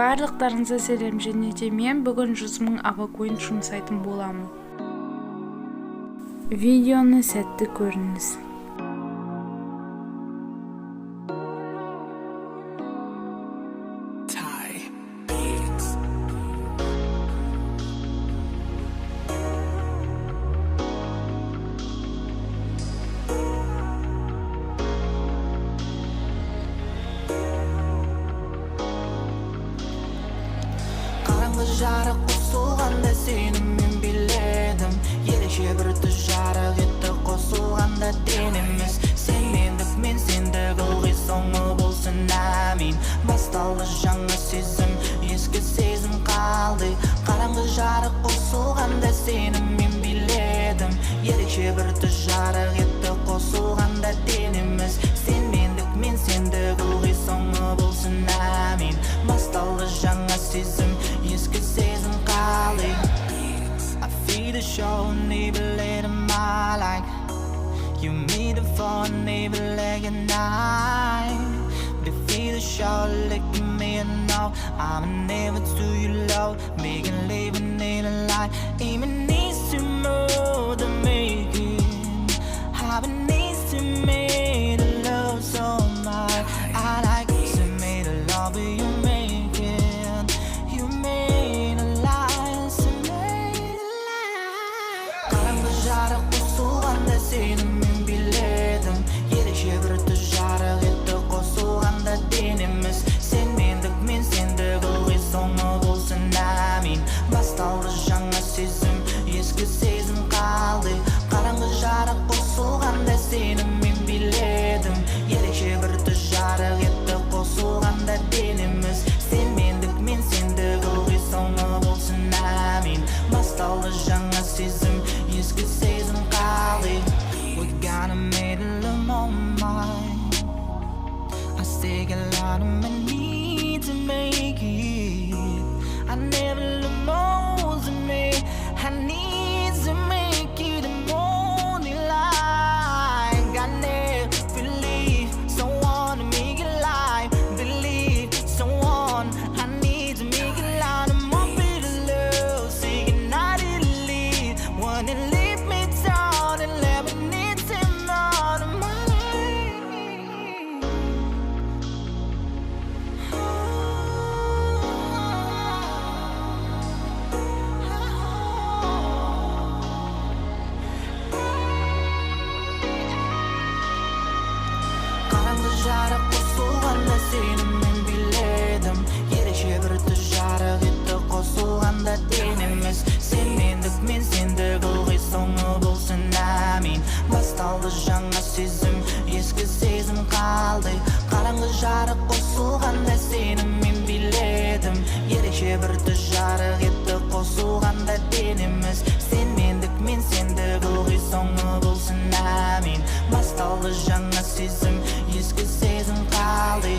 Барлықтарыңызға сәлем, және де мен бүгін 100.000 авакоин жұмсайтын боламын. Видеоны сәтті көріңіз. Жарық қосылғанда сені мен биледім, ерекше бір түс жарық етті қосылғанда денеміз. Сен мендік, мен сендік, ылғи соңы болсын, әмин. Басталды жаңа сезім, ескі сезім қалды. Қараңғы жарық қосылғанда сені мен биледім, ерекше бір түс жарық етті қосылғанда денеміз. Сен мендік, мен сендік, ылғи соңы болсын, әмин. Басталды жаңа сезім, ескі сезім қалды. I feel the show, neighborhood of my life. You made it for a neighborhood night. They feel the show, look at me and know I'm never to you low, making living in a lie. Even needs to more to make it. I've needs to make the love so much. I like it, so made a love, but you make it. You made a lie, so made a lie. Қараңғы жарық қосылғанда сені мен биледім, ерекше бір түс жарық етті қосылғанда денеміз. Сен мендік, мен сендік, ылғи соңы болсын, әмин. Басталды жаңа сезім, ескі сезім қалды. Қараңғы жарық қосылғанда сені мен биледім, ерекше бір түс жарық етті қосылғанда денеміз. Сен мендік, мен сендік, ылғи соңы болсын, әмин. Басталды жаңа сезім, ескі сезім қалды. We gotta make a little more mine. I still got a lot of my need to make it. I never look more to me. I need to make it a morning light. I never believe someone to make it live. Believe someone, I need to make it loud. I'm up in the love, saying I didn't leave. Wanna leave me down and let me need him out of my life. Қараңғы жарық қосылғанда сені мен биледім, ерекше бір түс жарық етті қосылғанда денеміз. Сен мендік, мен сендік, ылғи соңы болсын, әмин. Басталды жаңа сезім, ескі сезім қалды. Қараңғы жарық қосылғанда сені мен биледім, ерекше бір түс жарық етті қосылғанда денеміз. Сен мендік, мен сендік, ылғи соңы болсын, әмин. Басталды жаңа сезім, ескі сезім қалды.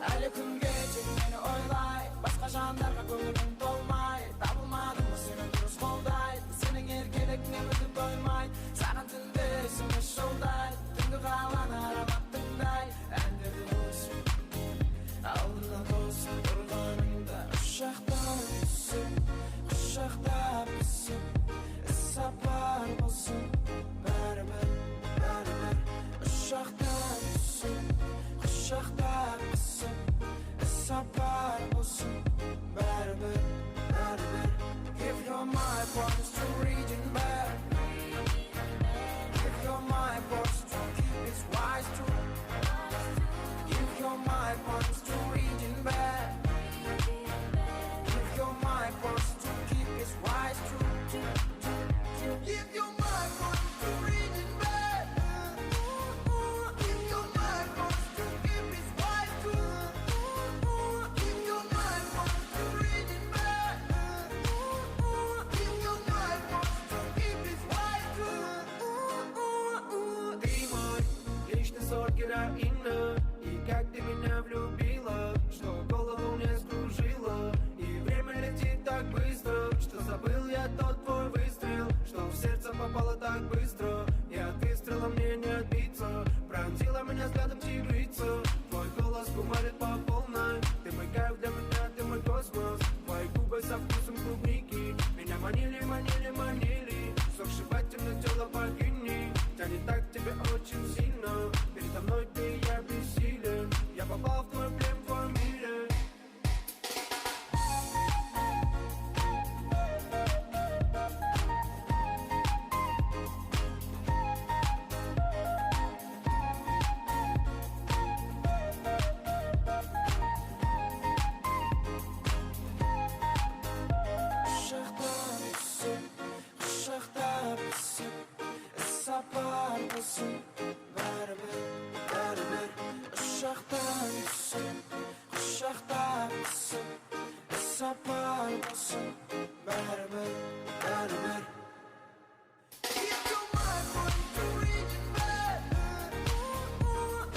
Әлі күнге тек мені ойлай, басқа жандарға көңілім толмай. Табылмадым ба сені дұрыс қолдайды, сенің еркелігіңе мүлдем тоймайды. Саған тілдесім еш жолдайды, түнгі қаланы ароматтыңдай. Әндерді өсіп, алдына тосып тұрғаныңда ұшақтан түсіп, құшақтап өсіп, іс-сапар болсын, бәрібір, бәрібір. Ұшақтан түсіп, құшақтап өсіп, іс-сапар болсын, бәрібір, bärber. If you're my promise to reading back, if you're my promise to keep its wise true, if you're my promise to reading back, if you're my promise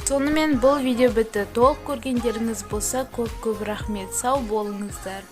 Сонымен бұл видео бітті. Толық көргендеріңіз болса көп рахмет. Сау болыңыздар.